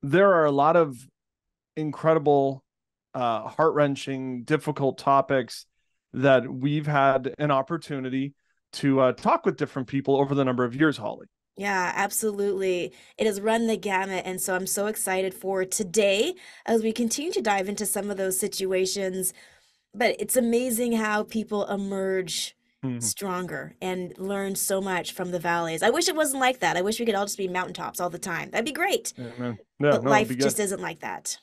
there are a lot of incredible, heart-wrenching, difficult topics that we've had an opportunity to talk with different people over the number of years, Holly. Yeah, absolutely. It has run the gamut. And so I'm so excited for today as we continue to dive into some of those situations. But it's amazing how people emerge Mhm. stronger and learn so much from the valleys. I wish it wasn't like that. I wish we could all just be mountaintops all the time. That'd be great. Yeah, man. Yeah, But no, it'd be life good. just isn't like that.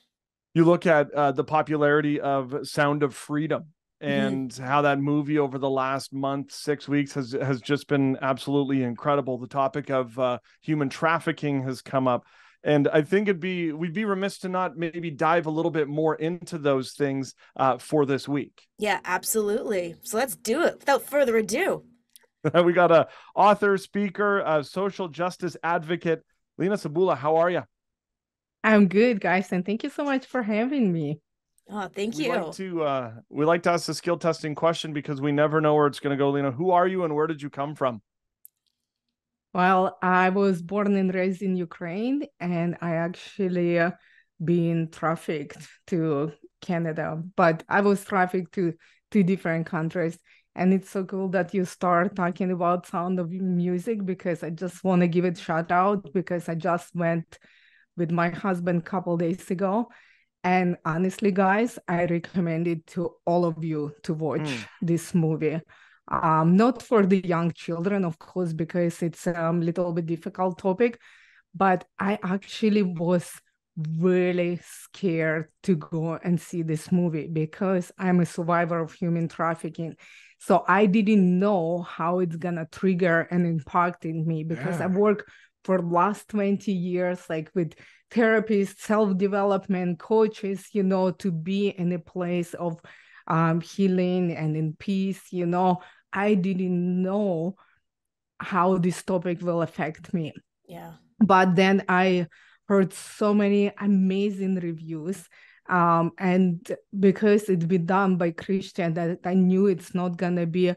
You look at the popularity of Sound of Freedom Hmm. and how that movie over the last month, 6 weeks has just been absolutely incredible. The topic of human trafficking has come up. And I think we'd be remiss to not maybe dive a little bit more into those things for this week. Yeah, absolutely. So let's do it without further ado. We got a author, speaker, social justice advocate, Lena Cebula. How are you? I'm good, guys, and thank you so much for having me. Oh, thank We like you. to ask the skill testing question because we never know where it's going to go. Lena, who are you and where did you come from? Well, I was born and raised in Ukraine, and I actually been trafficked to Canada, but I was trafficked to two different countries. And it's so cool that you start talking about Sound of Music because I just want to give it a shout out because I just went with my husband a couple days ago. And honestly, guys, I recommend it to all of you to Mm. watch this movie. Not for the young children, of course, because it's a little bit difficult topic, but I actually was really scared to go and see this movie because I'm a survivor of human trafficking. So I didn't know how it's gonna trigger and impact in me because Yeah. I've worked for the last 20 years, like with therapists, self-development coaches, to be in a place of healing and in peace. I didn't know how this topic will affect me. Yeah. But then I heard so many amazing reviews. And because it's been done by Christian, that I knew it's not gonna be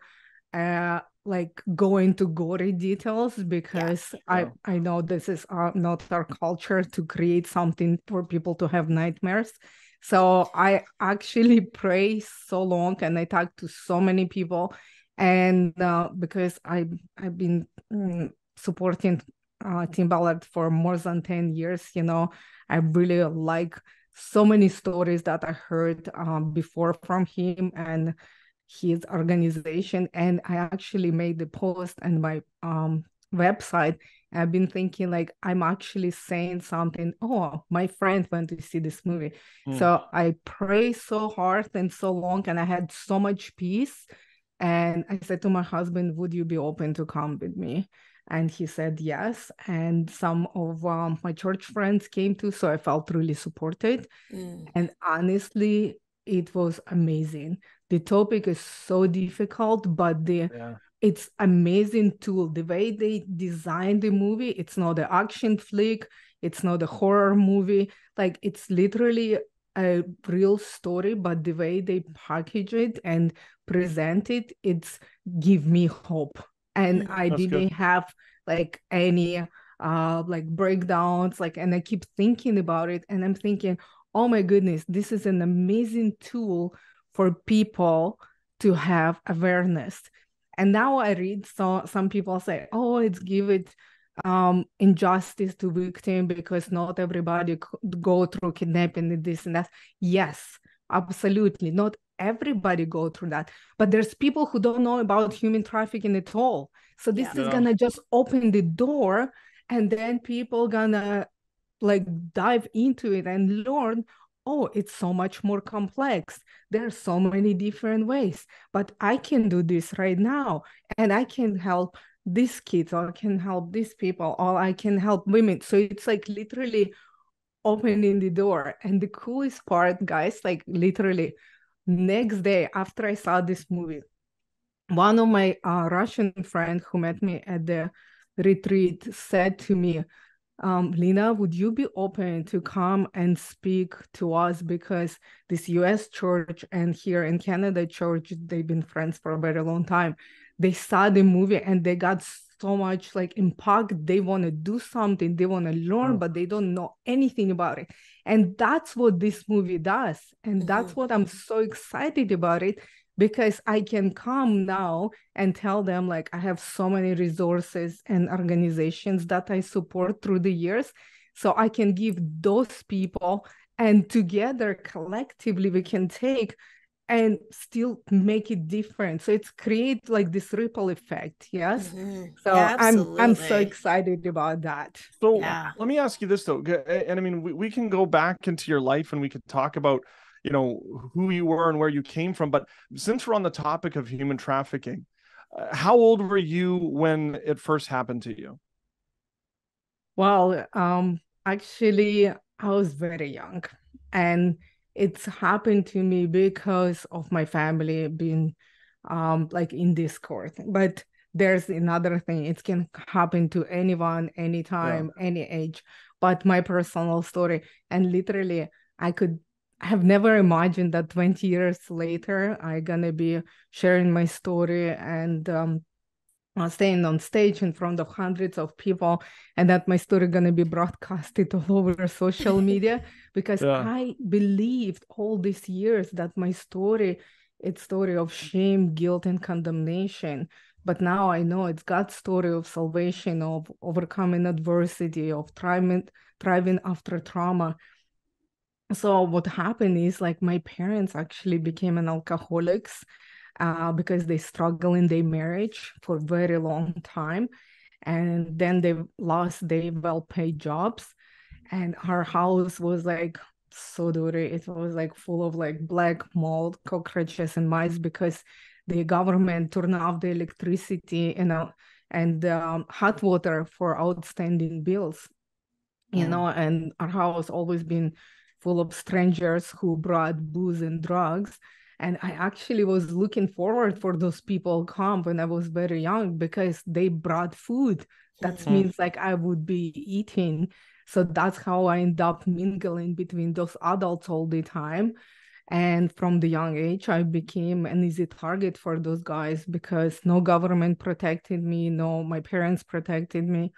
like go into gory details Yeah. because Yeah. I know this is not our culture to create something for people to have nightmares. So I actually pray so long and I talked to so many people, and because I've been supporting Tim Ballard for more than 10 years, I really like so many stories that I heard before from him and his organization. And I actually made the post on my website. I've been thinking like I'm actually saying something. Oh, my friend went to see this movie. Mm. So I pray so hard and so long, and I had so much peace. And I said to my husband, would you be open to come with me? And he said yes. And some of my church friends came too. So I felt really supported. Mm. And honestly, it was amazing. The topic is so difficult, but Yeah. it's amazing tool. The way they designed the movie, it's not an action flick, it's not a horror movie. Like it's literally a real story, but the way they package it and present it, it's give me hope. And Mm. I That's good. didn't have like any like breakdowns, like, and I keep thinking about it and I'm thinking, oh my goodness, this is an amazing tool for people to have awareness. And now I read some people say, oh, it's give it injustice to victim because not everybody go through kidnapping and this and that. Yes, absolutely. Not everybody go through that, but there's people who don't know about human trafficking at all. So Yeah. this is Yeah. gonna just open the door, and then people gonna like dive into it and learn, oh, it's so much more complex. There are so many different ways, but I can do this right now, and I can help these kids, or I can help these people, or I can help women. So it's like literally opening the door. And the coolest part, guys, like literally next day after I saw this movie, one of my Russian friends who met me at the retreat said to me, Lena, would you be open to come and speak to us? Because this US church and here in Canada church, they've been friends for a very long time. They saw the movie and they got so much like impact. They want to do something, they want to learn, but they don't know anything about it. And that's what this movie does. And that's what I'm so excited about it, because I can come now and tell them, like, I have so many resources and organizations that I support through the years. So I can give those people, and together collectively we can take and still make it different. So it's create like this ripple effect. Yes. So Yeah, I'm so absolutely. excited about that. So Yeah. let me ask you this though, and I mean, we can go back into your life and we could talk about, you know, who you were and where you came from. But since we're on the topic of human trafficking, how old were you when it first happened to you? Well, actually, I was very young, and it's happened to me because of my family being like in this court. But there's another thing, it can happen to anyone, Yeah. anytime, any age. But my personal story, and literally, I have never imagined that 20 years later, I'm gonna be sharing my story and staying on stage in front of hundreds of people, and that my story gonna be broadcasted all over social media, because Yeah. I believed all these years that my story, it's story of shame, guilt, and condemnation. But now I know it's God's story of salvation, of overcoming adversity, of thriving after trauma. So what happened is, like, my parents actually became an alcoholics because they struggle in their marriage for a very long time. And then they lost their well-paid jobs. And our house was like so dirty. It was like full of like black mold, cockroaches, and mice, because the government turned off the electricity and hot water for outstanding bills. And our house always been full of strangers who brought booze and drugs. And I actually was looking forward for those people come when I was very young, because they brought food. That means like I would be eating. So that's how I end up mingling between those adults all the time. And from the young age, I became an easy target for those guys, because no government protected me, no, my parents protected me.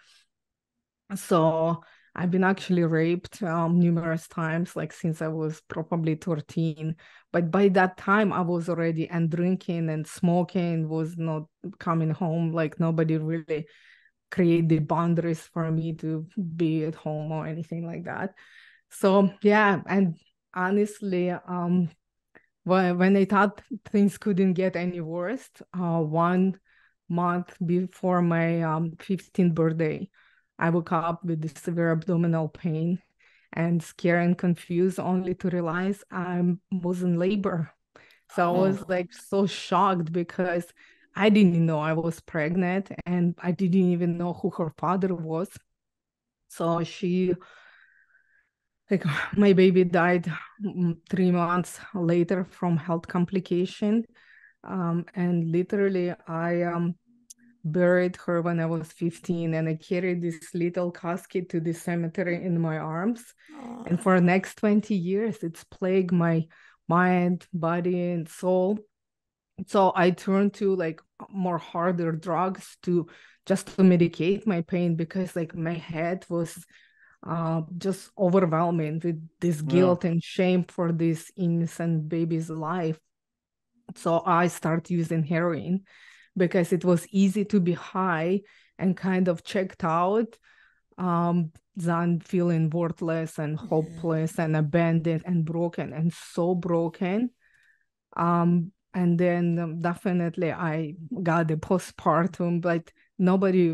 So I've been actually raped numerous times, like since I was probably 13. But by that time, I was already, and drinking and smoking was not coming home. Like nobody really create the boundaries for me to be at home or anything like that. So yeah, and honestly, when I thought things couldn't get any worse, 1 month before my 15th birthday, I woke up with this severe abdominal pain and scared and confused, only to realize I was in labor. So I was Oh. like so shocked, because I didn't know I was pregnant, and I didn't even know who her father was. So like, my baby died 3 months later from health complication. And literally, I buried her when I was 15, and I carried this little casket to the cemetery in my arms. And Oh. for the next 20 years, it's plagued my mind, body, and soul. So I turned to like more harder drugs to just to medicate my pain, because like my head was just overwhelming with this Yeah. guilt and shame for this innocent baby's life. So I started using heroin, because it was easy to be high and kind of checked out, than feeling worthless and hopeless and abandoned and broken, and so broken. And then definitely I got the postpartum, but nobody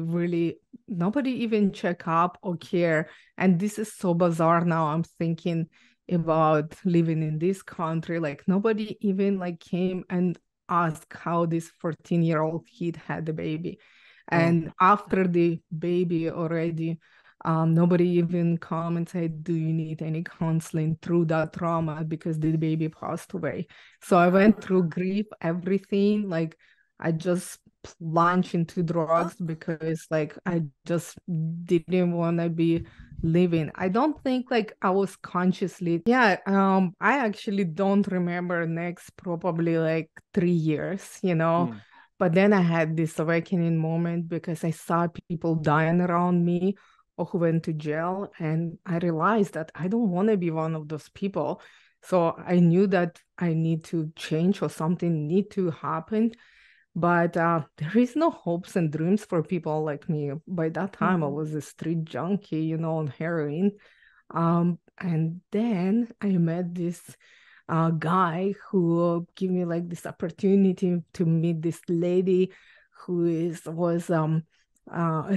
even check up or care. And this is so bizarre now. I'm thinking about living in this country. Like nobody even like came and asked how this 14-year-old kid had the baby. Oh. And after the baby already, nobody even come and said, do you need any counseling through that trauma, because the baby passed away. So I went through grief, everything. Like I just plunged into Oh. drugs, because like I just didn't want to be living. I don't think like I was consciously. Yeah, I actually don't remember next probably like 3 years, Mm. But then I had this awakening moment because I saw people dying around me or who went to jail. And I realized that I don't want to be one of those people. So I knew that I need to change or something need to happen. But there is no hopes and dreams for people like me. By that time, I was a street junkie, on heroin. And then I met this guy who gave me like this opportunity to meet this lady who was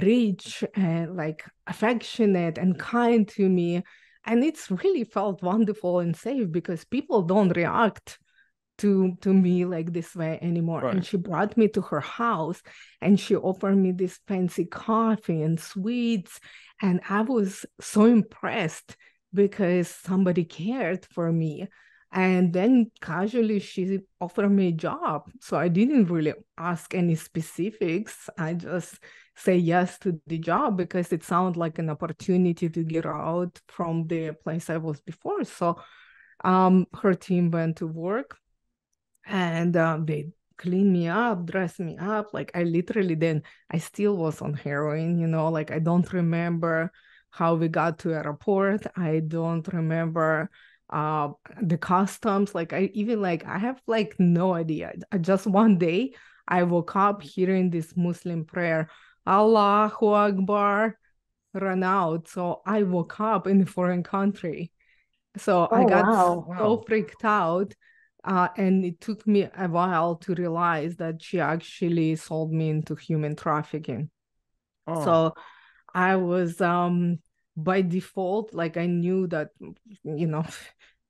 rich and like affectionate and kind to me. And it's really felt wonderful and safe because people don't react to me like this way anymore. Right. And she brought me to her house and she offered me this fancy coffee and sweets. And I was so impressed because somebody cared for me. And then casually she offered me a job. So I didn't really ask any specifics. I just say yes to the job because it sounded like an opportunity to get out from the place I was before. So her team went to work and they cleaned me up, dressed me up. Like I literally then I still was on heroin, like I don't remember how we got to airport. I don't remember uh the customs. Like I have like no idea. Just one day I woke up hearing this Muslim prayer, Allahu Akbar, run out. So I woke up in a foreign country. So I Oh, got wow. so Wow. freaked out. And it took me a while to realize that she actually sold me into human trafficking. Oh, So I was by default, like I knew that, you know,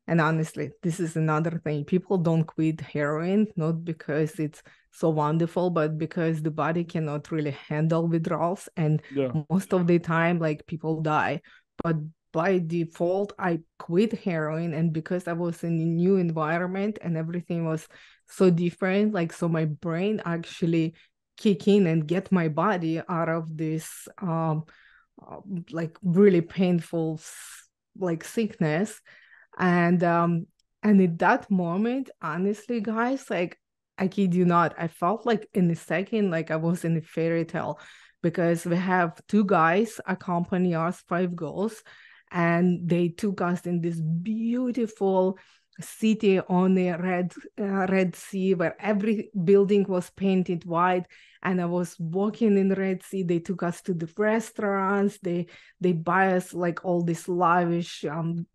and honestly, this is another thing. People don't quit heroin, not because it's so wonderful, but because the body cannot really handle withdrawals. And yeah. most of the time, like people die. But by default, I quit heroin. And because I was in a new environment and everything was so different, like, so my brain actually kick in and get my body out of this like really painful like sickness. And at that moment, honestly, guys, like I kid you not, I felt like in a second like I was in a fairy tale because we have two guys accompany us, five girls, and they took us in this beautiful city on the Red Sea where every building was painted white. And I was walking in Red Sea. They took us to the restaurants. They buy us like all these lavish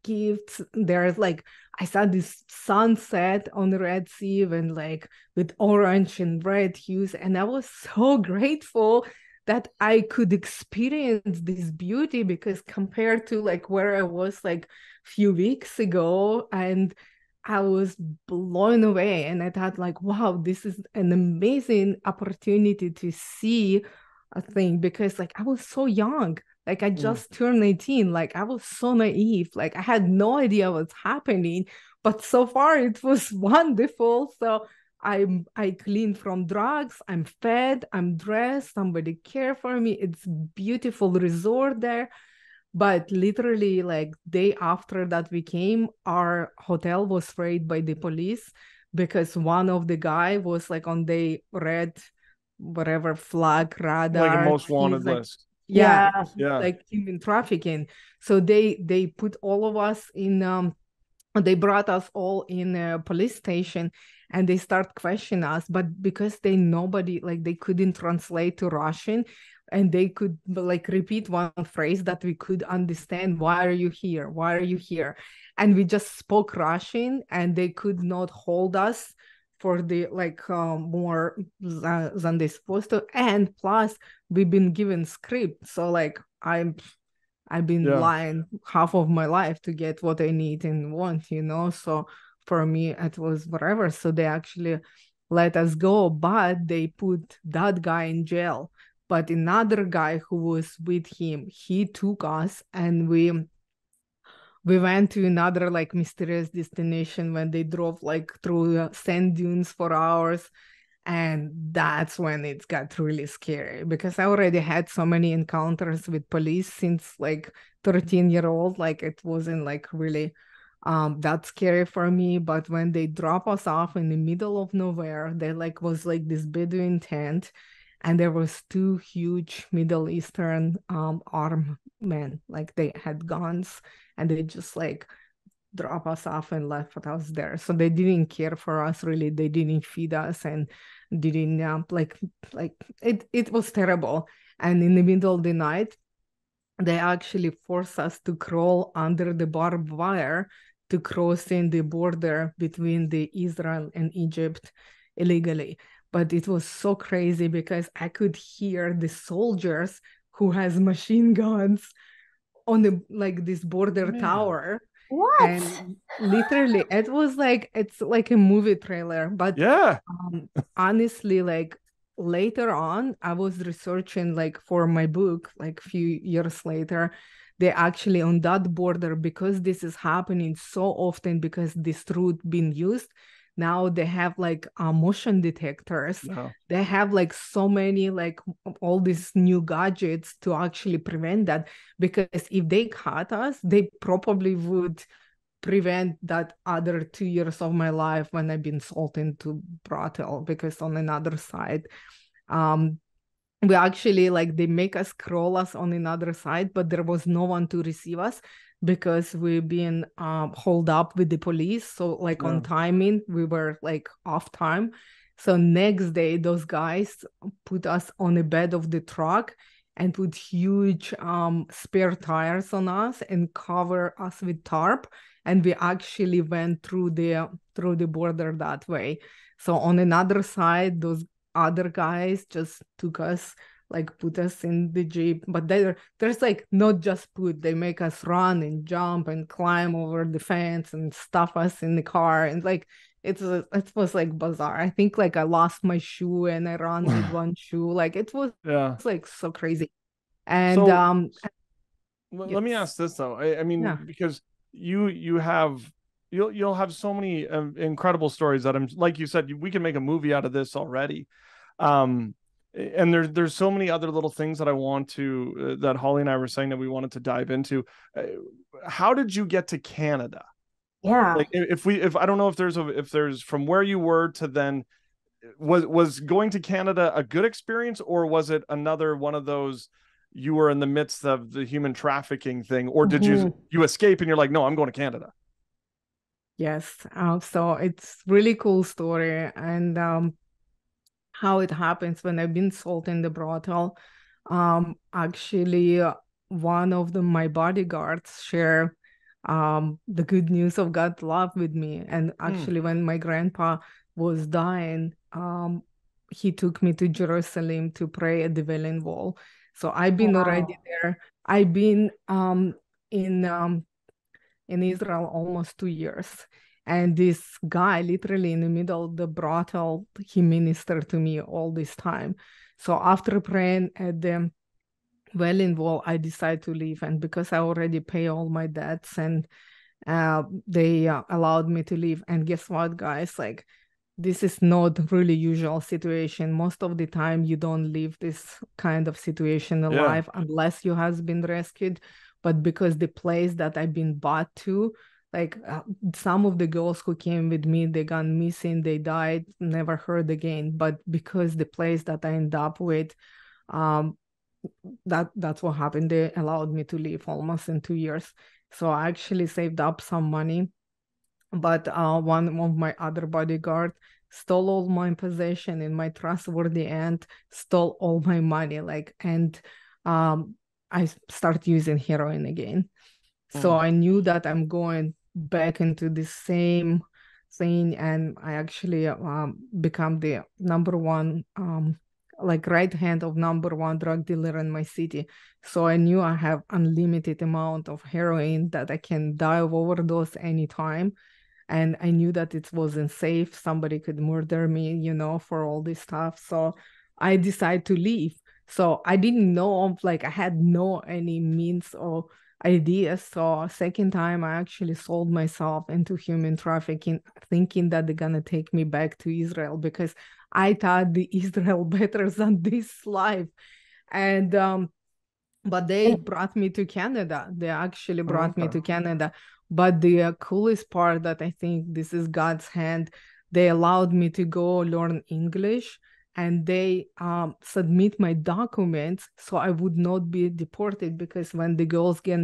gifts. There's like I saw this sunset on the Red Sea and like with orange and red hues, and I was so grateful that I could experience this beauty because compared to like where I was like few weeks ago, and I was blown away. And I thought like, wow, this is an amazing opportunity to see a thing because like I was so young. Like I Mm. just turned 18. Like I was so naive. Like I had no idea what's happening. But so far it was wonderful. So I clean from drugs, I'm fed, I'm dressed, somebody care for me. It's beautiful resort there. But literally, like day after that we came, our hotel was raided by the police because one of the guy was like on the red, whatever flag Like a radar. most He's wanted like, list. yeah, Yeah. he's Yeah. like human trafficking. So they put all of us in they brought us all in a police station and they start questioning us, but because nobody like they couldn't translate to Russian, and they could like repeat one phrase that we could understand, why are you here, why are you here, and we just spoke Russian and they could not hold us for the like more than they supposed to. And plus we've been given script, so like I've been Yeah. lying half of my life to get what I need and want, So for me, it was whatever. So they actually let us go, but they put that guy in jail. But another guy who was with him, he took us and we went to another like mysterious destination when they drove like through the sand dunes for hours. And that's when it got really scary because I already had so many encounters with police since like 13-year-old. Like it wasn't like really That's scary for me. But when they drop us off in the middle of nowhere, there was this Bedouin tent, and there was two huge Middle Eastern armed men, like they had guns, and they just drop us off and left us there. So they didn't care for us really. They didn't feed us and didn't it was terrible. And in the middle of the night, they actually forced us to crawl under the barbed wire to crossing the border between the Israel and Egypt illegally. But it was so crazy because I could hear the soldiers who has machine guns on the this border tower. What? And literally it's like a movie trailer. But Yeah. Honestly, later on, I was researching for my book, a few years later, they actually on that border, because this is happening so often, because this route being used, now they have motion detectors. No. They have so many all these new gadgets to actually prevent that, because if they caught us, they probably would prevent that other 2 years of my life when I've been sold into brothel. Because on another side, we actually they make us crawl us on another side, but there was no one to receive us because we've been holed up with the police. So on timing, we were off time. So next day, those guys put us on the bed of the truck and put huge spare tires on us and cover us with tarp. And we actually went through the border that way. So on another side, those other guys just took us, put us in the Jeep. But there's not just put, they make us run and jump and climb over the fence and stuff us in the car. And it was bizarre. I think I lost my shoe and I ran with one shoe. It was so crazy. And so, yes. Let me ask this though. I mean, because you'll have so many incredible stories that I'm, like you said, we can make a movie out of this already. And there's so many other little things that I want to that Holly and I were saying that we wanted to dive into. How did you get to Canada? Yeah. If I don't know if there's from where you were to then, was going to Canada a good experience, or was it another one of those, you were in the midst of the human trafficking thing, or did you escape and you're like, no, I'm going to Canada? Yes. So it's really cool story. And how it happens when I've been sold in the brothel. Actually, one of my bodyguards share the good news of God's love with me. And actually, when my grandpa was dying, he took me to Jerusalem to pray at the Wailing Wall. So I've been already there. I've been in Israel almost 2 years. And this guy, literally in the middle of the brothel, he ministered to me all this time. So after praying at the Wailing Wall, I decided to leave. And because I already pay all my debts, and they allowed me to leave. And guess what, guys? This is not really usual situation. Most of the time, you don't leave this kind of situation alive unless your husband rescued. But because the place that I've been brought to, some of the girls who came with me, they got missing, they died, never heard again. But because the place that I end up with, that's what happened. They allowed me to leave almost in 2 years. So I actually saved up some money. But one of my other bodyguard stole all my possession, and my trustworthy aunt stole all my money. And I start using heroin again. So I knew that I'm going back into the same thing, and I actually become the number one, right hand of number one drug dealer in my city. So I knew I have unlimited amount of heroin that I can die of overdose anytime. And I knew that it wasn't safe. Somebody could murder me, for all this stuff. So I decided to leave. So I didn't know, I had no any means or ideas. So second time, I actually sold myself into human trafficking, thinking that they're gonna take me back to Israel, because I thought the Israel better than this life. And but they brought me to Canada. They actually brought me to Canada. But the coolest part that I think this is God's hand, they allowed me to go learn English, and they submit my documents so I would not be deported, because when the girls get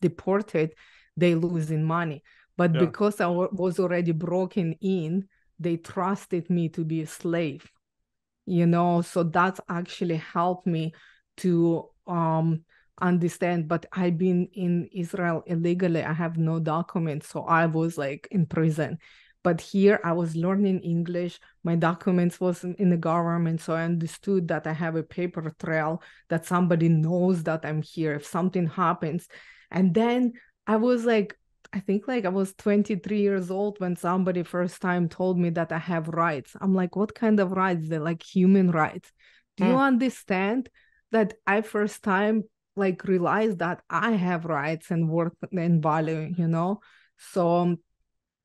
deported, they lose in money. But Yeah. because I was already broken in, they trusted me to be a slave, so that's actually helped me to understand. But I've been in Israel illegally. I have no documents, so I was like in prison. But here I was learning English. My documents was in the government, so I understood that I have a paper trail, that somebody knows that I'm here if something happens. And then I was like, I think like I was 23 years old when somebody first time told me that I have rights. I'm like, what kind of rights? They're like human rights. Do you understand that I first time like realized that I have rights and worth and value? So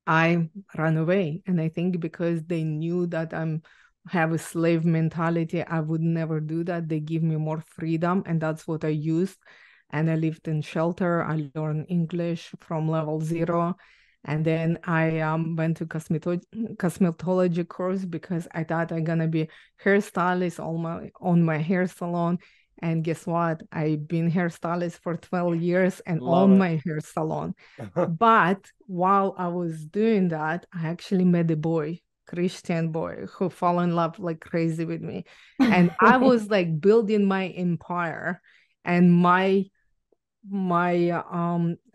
I ran away. And I think because they knew that I'm have a slave mentality, I would never do that. They give me more freedom, and that's what I used. And I lived in shelter. I learned English from level 0. And then I went to cosmetology course because I thought I'm gonna be hairstylist on my hair salon. And guess what? I've been hairstylist for 12 years and Love own it. my hair salon. But while I was doing that, I actually met a boy, Christian boy, who fell in love like crazy with me. And I was like building my empire, and my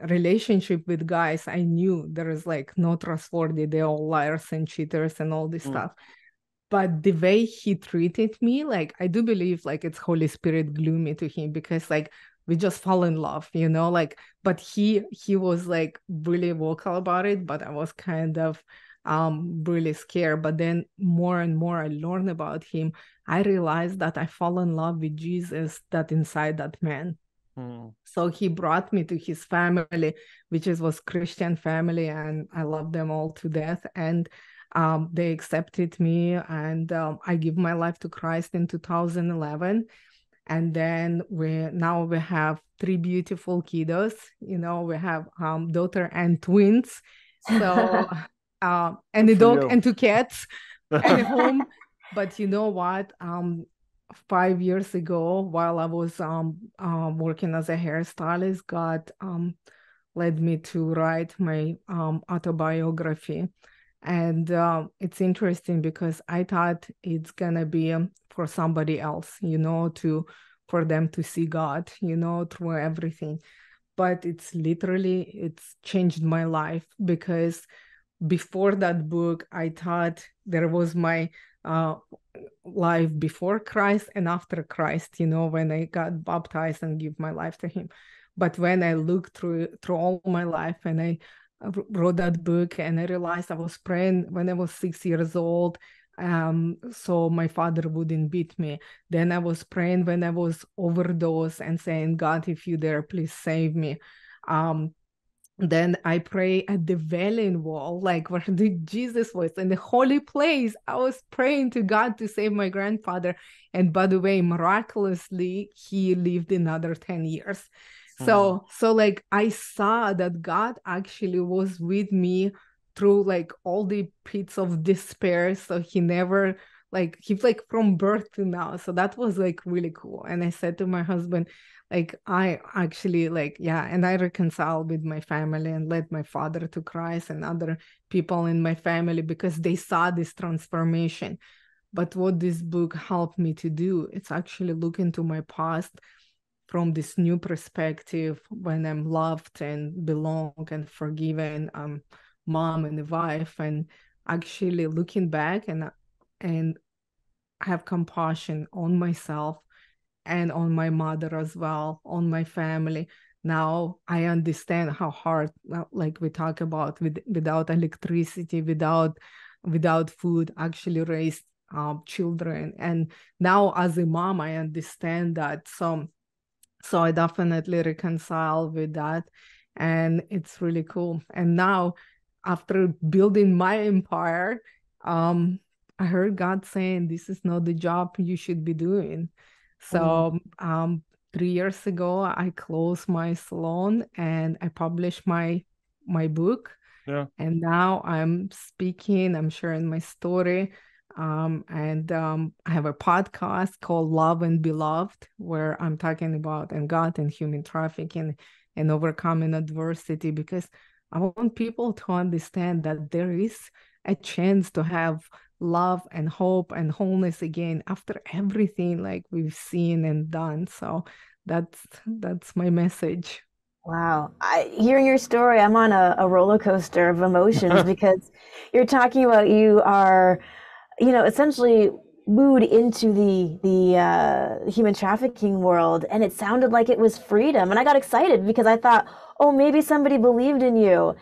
relationship with guys, I knew there is like no trustworthy, they're all liars and cheaters and all this stuff. But the way he treated me, like I do believe like it's Holy Spirit glued me to him, because like we just fall in love, like. But he was like really vocal about it, but I was kind of really scared. But then more and more I learned about him, I realized that I fall in love with Jesus that inside that man. So he brought me to his family, which was Christian family, and I love them all to death. And they accepted me, and I give my life to Christ in 2011. And then now we have 3 beautiful kiddos. We have daughter and twins. So and Good a for dog you. and 2 cats and a home. But you know what? 5 years ago, while I was working as a hairstylist, God led me to write my autobiography. And it's interesting because I thought it's gonna be for somebody else, for them to see God, through everything. But it's changed my life, because before that book, I thought there was my uh, life before Christ and after Christ, when I got baptized and give my life to him. But when I looked through all my life, and I wrote that book, and I realized I was praying when I was 6 years old, so my father wouldn't beat me. Then I was praying when I was overdosed and saying, God, if you there, please save me. Then I pray at the Wailing Wall, like where Jesus was in the holy place. I was praying to God to save my grandfather. And by the way, miraculously, he lived another 10 years. So like I saw that God actually was with me through like all the pits of despair. So he never he's like from birth to now. So that was like really cool. And I said to my husband, like I actually and I reconciled with my family and led my father to Christ and other people in my family, because they saw this transformation. But what this book helped me to do, it's actually look into my past from this new perspective, when I'm loved and belong and forgiven, mom and a wife, and actually looking back and have compassion on myself and on my mother as well, on my family. Now I understand how hard, like we talk about, without electricity, without food, actually raise children. And now as a mom, I understand that. So I definitely reconcile with that. And it's really cool. And now, after building my empire, I heard God saying, this is not the job you should be doing. So 3 years ago, I closed my salon and I published my book. Yeah. And now I'm speaking, I'm sharing my story. And I have a podcast called Love and Beloved, where I'm talking about and God and human trafficking and overcoming adversity, because I want people to understand that there is a chance to have love and hope and wholeness again after everything like we've seen and done. So that's my message. Wow. Hearing your story, I'm on a roller coaster of emotions because you're talking about you are, essentially wooed into the human trafficking world, and it sounded like it was freedom. And I got excited because I thought, oh, maybe somebody believed in you.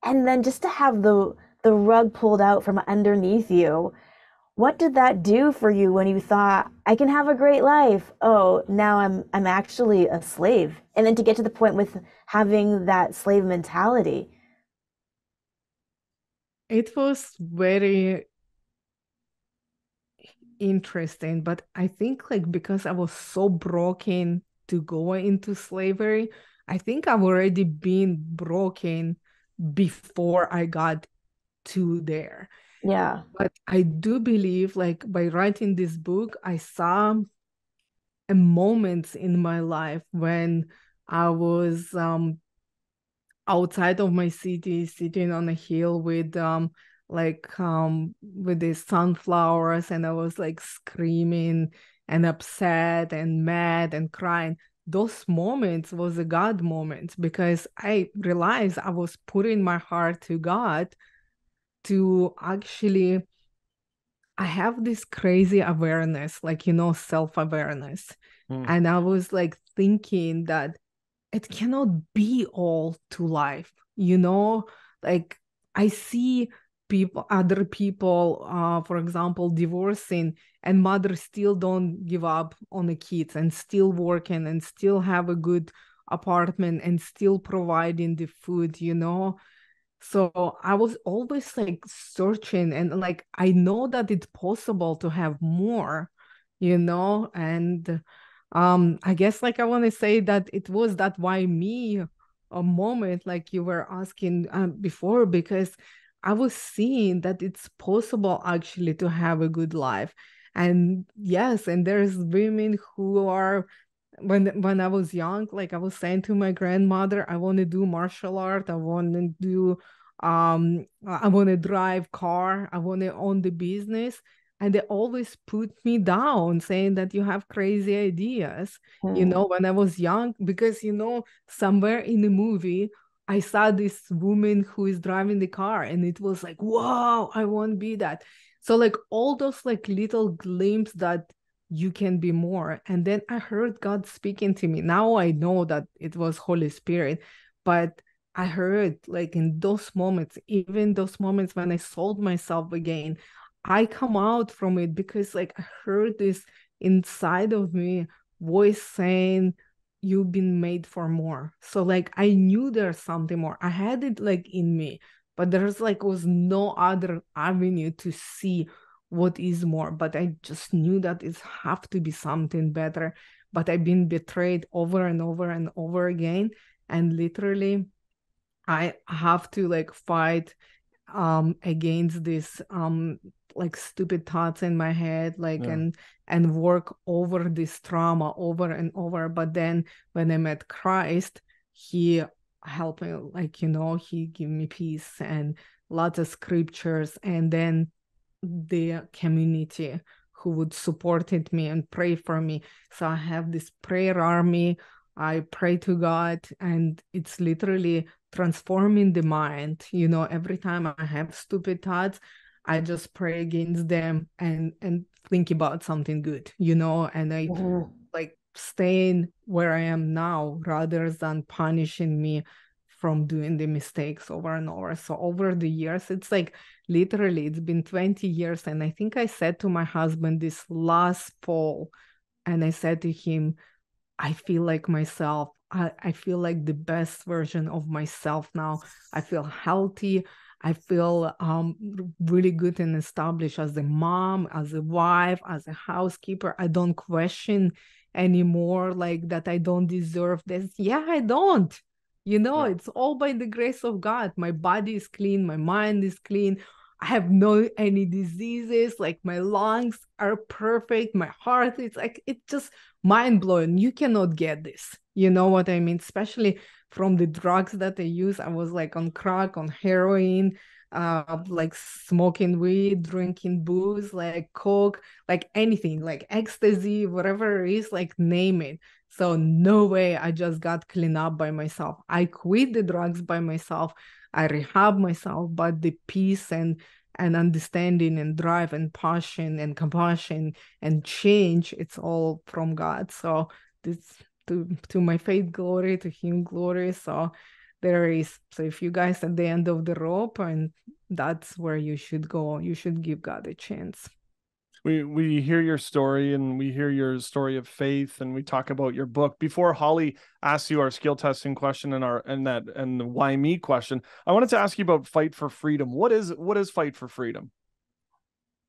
And then just to have the rug pulled out from underneath you, what did that do for you when you thought, I can have a great life? Oh, now I'm actually a slave. And then to get to the point with having that slave mentality. It was very interesting, but I think like because I was so broken to go into slavery, I think I've already been broken before I got to there. Yeah. But I do believe like by writing this book, I saw a moment in my life when I was outside of my city, sitting on a hill with the sunflowers, and I was like screaming and upset and mad and crying. Those moments was a God moment because I realized I was putting my heart to God to actually I have this crazy awareness, like self-awareness. Mm. And I was like thinking that it cannot be all to life, like I see other people, for example, divorcing, and mothers still don't give up on the kids and still working and still have a good apartment and still providing the food. So I was always like searching, and like I know that it's possible to have more, and I guess like I want to say that it was that why me a moment like you were asking before, because I was seeing that it's possible actually to have a good life. And yes, and there's women who are when I was young, like I was saying to my grandmother, I want to do martial art, I want to drive car, I want to own the business. And they always put me down saying that you have crazy ideas, Hmm. when I was young, because somewhere in the movie I saw this woman who is driving the car and it was like, wow, I want to be that. So like all those like little glimpses that you can be more. And then I heard God speaking to me. Now I know that it was Holy Spirit, but I heard like in those moments, even those moments when I sold myself again, I come out from it because like I heard this inside of me voice saying, you've been made for more. So like I knew there's something more. I had it like in me, but there's like was no other avenue to see what is more. But I just knew that it have to be something better. But I've been betrayed over and over and over again. And literally I have to like fight against this like stupid thoughts in my head, like Yeah. and work over this trauma over and over. But then when I met Christ, he helped me, like he gave me peace and lots of scriptures, and then the community who would supported me and pray for me. So I have this prayer army. I pray to God, and it's literally transforming the mind. Every time I have stupid thoughts, I just pray against them and think about something good, and I Hmm. like staying where I am now rather than punishing me from doing the mistakes over and over. So over the years, it's like literally it's been 20 years. And I think I said to my husband this last fall, and I said to him, I feel like myself. I feel like the best version of myself now. I feel healthy. I feel really good and established as a mom, as a wife, as a housekeeper. I don't question anymore, like that I don't deserve this. Yeah, I don't. It's all by the grace of God. My body is clean, my mind is clean. I have no any diseases, like my lungs are perfect, my heart is like, it's just mind blowing. You cannot get this. You know what I mean? Especially from the drugs that I use. I was like on crack, on heroin, like smoking weed, drinking booze, like coke, like anything, like ecstasy, whatever it is, like name it. So no way I just got cleaned up by myself. I quit the drugs by myself. I rehab myself, but the peace and understanding and drive and passion and compassion and change, it's all from God. So this to my faith glory, to him glory. So there is, so if you guys at the end of the rope, and that's where you should go, you should give God a chance. We hear your story, and we hear your story of faith, and we talk about your book. Before Holly asks you our skill testing question and the why me question, I wanted to ask you about Fight for Freedom. What is Fight for Freedom?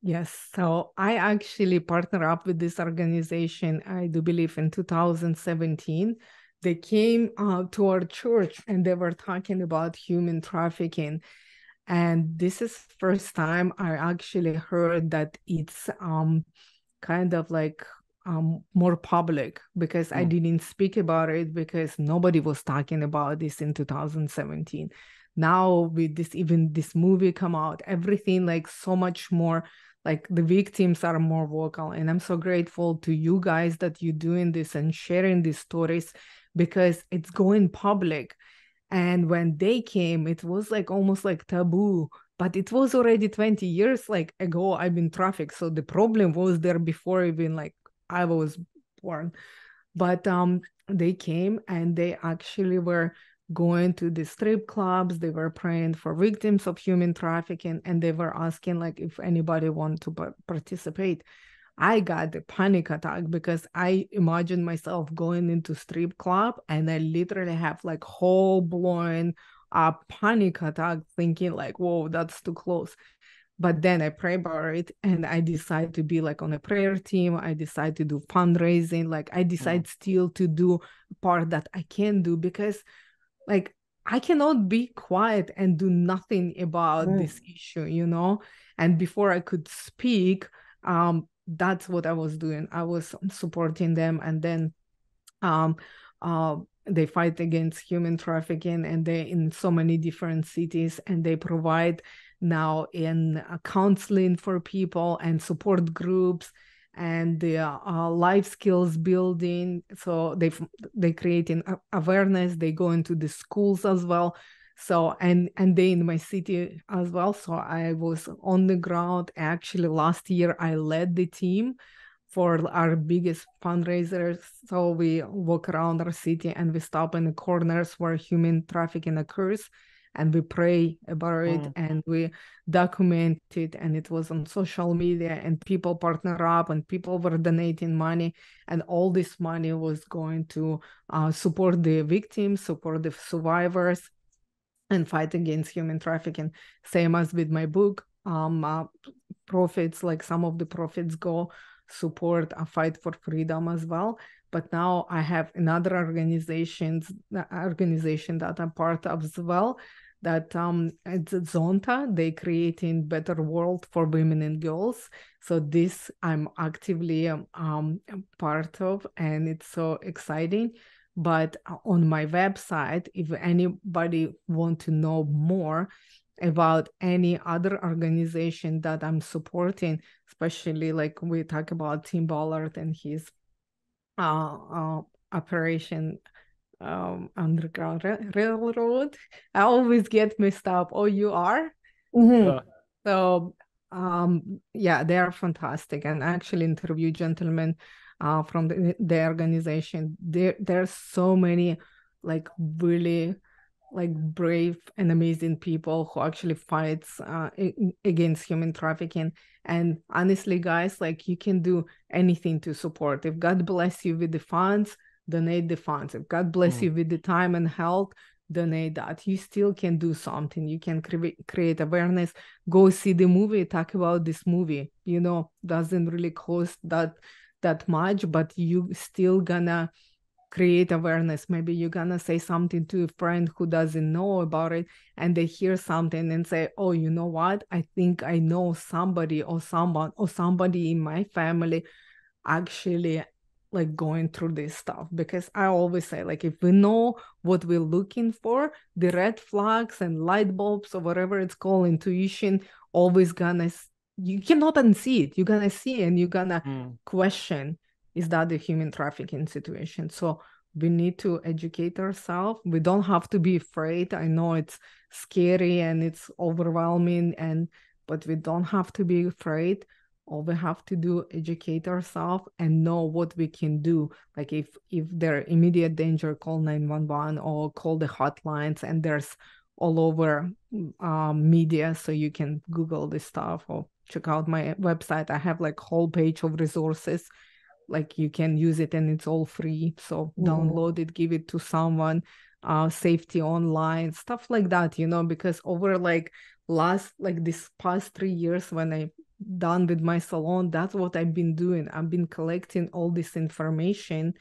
Yes, so I actually partner up with this organization, I do believe in 2017. They came to our church and they were talking about human trafficking. And this is first time I actually heard that it's kind of like more public, because I didn't speak about it because nobody was talking about this in 2017. Now with this movie come out, everything like so much more, like the victims are more vocal. And I'm so grateful to you guys that you're doing this and sharing these stories, because it's going public. And when they came, it was like almost like taboo, but it was already 20 years like ago I've been trafficked. So the problem was there before even like I was born. But they came and they actually were going to the strip clubs. They were praying for victims of human trafficking, and they were asking like if anybody wanted to participate. I got a panic attack because I imagined myself going into strip club, and I literally have like whole blown panic attack, thinking like, whoa, that's too close. But then I pray about it, and I decide to be like on a prayer team. I decide to do fundraising. Like I decide still to do part that I can do, because like I cannot be quiet and do nothing about this issue. And before I could speak, that's what I was doing. I was supporting them, and then um, they fight against human trafficking, and they in so many different cities, and they provide now in counseling for people and support groups and the life skills building. So they creating awareness. They go into the schools as well. So and they in my city as well. So I was on the ground. Actually, last year I led the team for our biggest fundraisers. So we walk around our city and we stop in the corners where human trafficking occurs, and we pray about it and we document it. And it was on social media, and people partner up, and people were donating money, and all this money was going to support the victims, support the survivors, and fight against human trafficking. Same as with my book. Profits, like some of the profits go support a fight for freedom as well. But now I have another organization that I'm part of as well, that it's Zonta. They creating better world for women and girls. So this I'm actively part of, and it's so exciting. But on my website, if anybody want to know more about any other organization that I'm supporting, especially like we talk about Tim Ballard and his operation Underground Railroad. I always get messed up. Oh, you are? So yeah, they are fantastic. And I actually interviewed gentlemen from the organization. There's so many like really like brave and amazing people who actually fights against human trafficking. And honestly, guys, like you can do anything to support. If God bless you with the funds, donate the funds. If God bless you with the time and health, donate that. You still can do something. You can create awareness. Go see the movie, talk about this movie. Doesn't really cost that that much, but you still gonna create awareness. Maybe you're gonna say something to a friend who doesn't know about it, and they hear something and say, oh, you know what, I think I know somebody or someone or somebody in my family actually like going through this stuff. Because I always say, like, if we know what we're looking for, the red flags and light bulbs or whatever it's called, intuition, always gonna, you cannot unsee it, you're gonna see and you're gonna question, is that a human trafficking situation? So we need to educate ourselves. We don't have to be afraid. I know it's scary and it's overwhelming, but we don't have to be afraid. All we have to do, educate ourselves and know what we can do. Like if there immediate danger, call 911 or call the hotlines, and there's all over media, so you can Google this stuff or check out my website. I have like whole page of resources, like you can use it and it's all free. So download it, give it to someone, safety online, stuff like that, because over like this past 3 years when I done with my salon, that's what I've been doing. I've been collecting all this information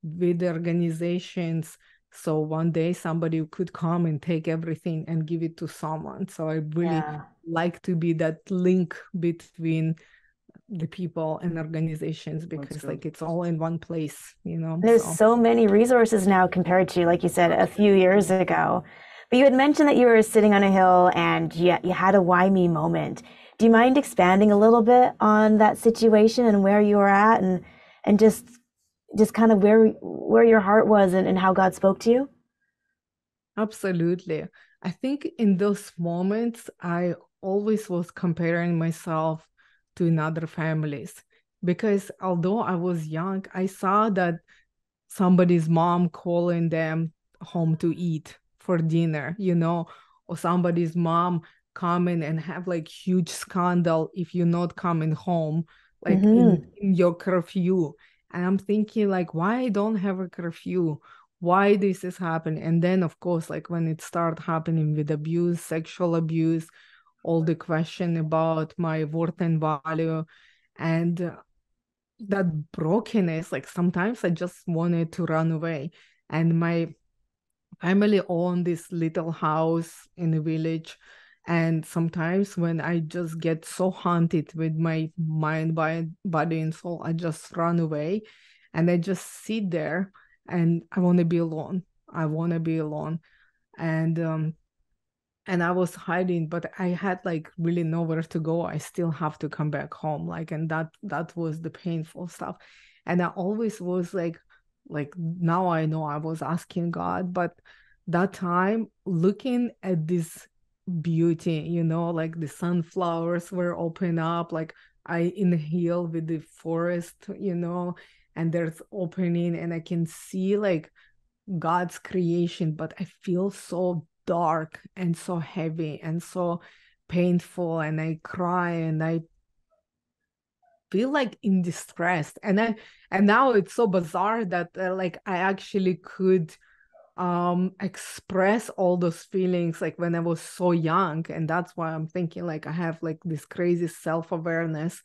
with the organizations, so one day somebody could come and take everything and give it to someone. So I really like to be that link between the people and organizations, because like it's all in one place, There's so many resources now compared to, like you said, a few years ago. But you had mentioned that you were sitting on a hill and you had a why me moment. Do you mind expanding a little bit on that situation and where you were at, and just kind of where your heart was and how God spoke to you? Absolutely. I think in those moments, I always was comparing myself to another families, because although I was young, I saw that somebody's mom calling them home to eat for dinner, or somebody's mom coming and have like huge scandal if you're not coming home, like in your curfew. And I'm thinking, like, why I don't have a curfew? Why this is happening? And then of course, like when it started happening with abuse, sexual abuse, all the question about my worth and value, and that brokenness, like sometimes I just wanted to run away. And my family owned this little house in the village, and sometimes when I just get so haunted with my mind, body and soul, I just run away and I just sit there and I want to be alone. I want to be alone. And I was hiding, but I had like really nowhere to go. I still have to come back home, like, and that was the painful stuff. And I always was like now I know I was asking God, but that time looking at this beauty, like the sunflowers were open up, like I inhale with the forest, and there's opening and I can see like God's creation, but I feel so dark and so heavy and so painful, and I cry and I feel like in distress. And now it's so bizarre that like I actually could express all those feelings like when I was so young, and that's why I'm thinking like I have like this crazy self-awareness.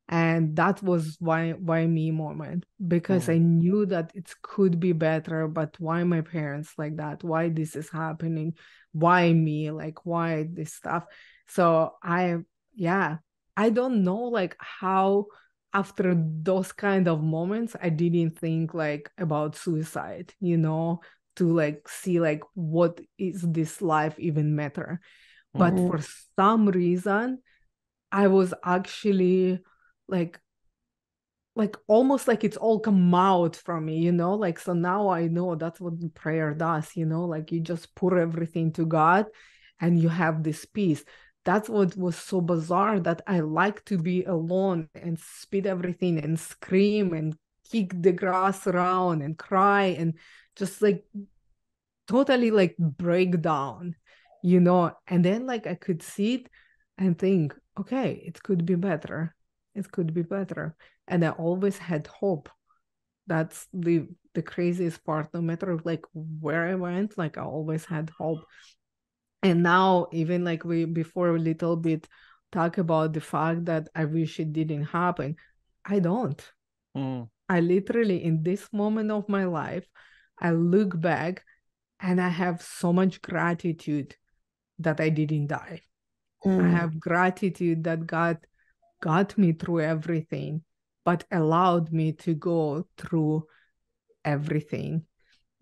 And that was why me moment, because I knew that it could be better, but why my parents like that? Why this is happening? Why me? Like, why this stuff? So I don't know like how after those kind of moments, I didn't think like about suicide, to like see like what is this life even matter. But for some reason, I was actually like almost like it's all come out from me, like, so now I know that's what the prayer does, like you just pour everything to God and you have this peace. That's what was so bizarre, that I like to be alone and spit everything and scream and kick the grass around and cry and just like totally like break down, and then like I could sit and think, okay, it could be better. It could be better. And I always had hope. That's the craziest part. No matter like where I went, like I always had hope. And now even like we before a little bit talk about the fact that I wish it didn't happen. I don't. Mm. I literally, in this moment of my life, I look back and I have so much gratitude that I didn't die. I have gratitude that God got me through everything, but allowed me to go through everything,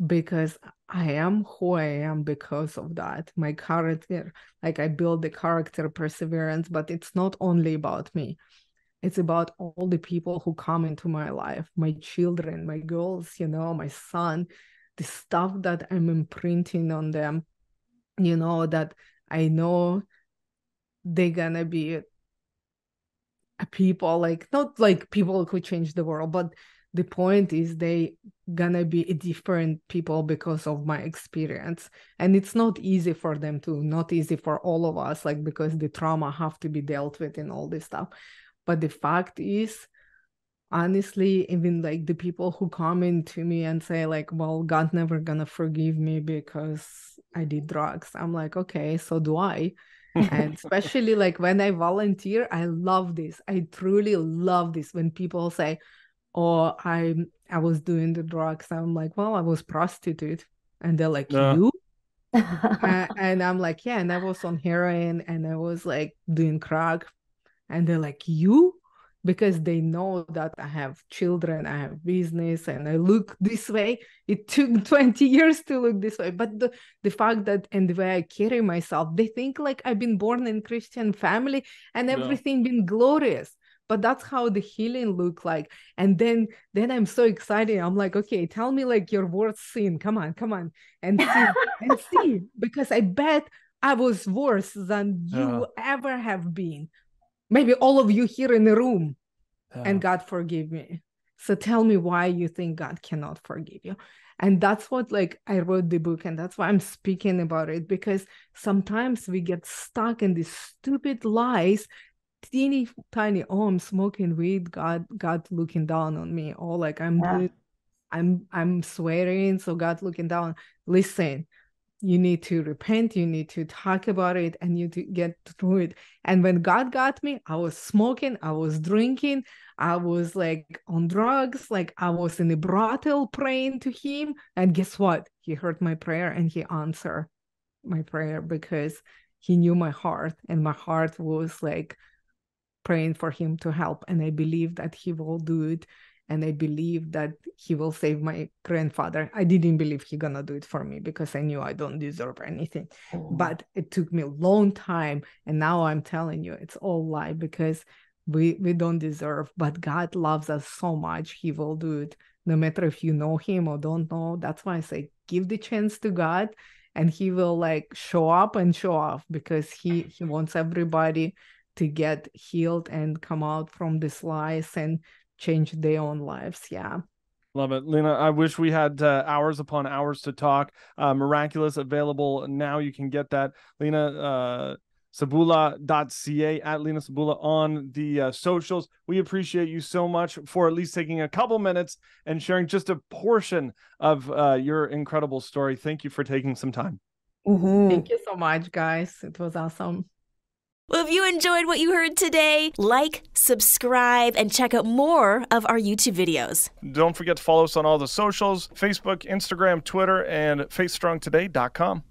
because I am who I am because of that. My character, like I build the character perseverance, but it's not only about me. It's about all the people who come into my life, my children, my girls, my son, the stuff that I'm imprinting on them, that I know they're gonna be people, like not like people who change the world, but the point is they gonna be different people because of my experience. And it's not easy for them to, not easy for all of us, like because the trauma have to be dealt with and all this stuff. But the fact is, honestly, even like the people who come into me and say like, well, God never gonna forgive me because I did drugs. I'm like, okay, so do I. And especially like when I volunteer, I love this. I truly love this when people say, oh, I was doing the drugs. I'm like, well, I was prostitute. And they're like, you? And I'm like, yeah, and I was on heroin and I was like doing crack. And they're like, you? Because they know that I have children, I have business, and I look this way. It took 20 years to look this way. But the fact that, and the way I carry myself, they think like I've been born in Christian family and everything been glorious. But that's how the healing look like. And then I'm so excited. I'm like, okay, tell me like your worst sin. Come on, and see, because I bet I was worse than you ever have been. Maybe all of you here in the room, and God forgive me. So tell me why you think God cannot forgive you. And that's what, like, I wrote the book, and that's why I'm speaking about it, because sometimes we get stuck in these stupid lies, teeny tiny, oh, I'm smoking weed, God looking down on me. Oh, like I'm swearing, so God looking down. Listen, you need to repent, you need to talk about it, and you to get through it. And when God got me, I was smoking, I was drinking, I was like on drugs, like I was in a brothel praying to him. And guess what? He heard my prayer and he answered my prayer, because he knew my heart, and my heart was like praying for him to help. And I believe that he will do it. And I believe that he will save my grandfather. I didn't believe he gonna do it for me, because I knew I don't deserve anything. But it took me a long time. And now I'm telling you, it's all lie, because we don't deserve. But God loves us so much. He will do it. No matter if you know him or don't know. That's why I say, give the chance to God, and he will like show up and show off, because he wants everybody to get healed and come out from this lies and change their own lives. Yeah. Love it. Lena, I wish we had hours upon hours to talk. Miraculous, available now. You can get that. Lena Cebula.ca, at Lena Cebula on the socials. We appreciate you so much for at least taking a couple minutes and sharing just a portion of your incredible story. Thank you for taking some time. Thank you so much, guys. It was awesome. Well, if you enjoyed what you heard today, like, subscribe, and check out more of our YouTube videos. Don't forget to follow us on all the socials: Facebook, Instagram, Twitter, and faithstrongtoday.com.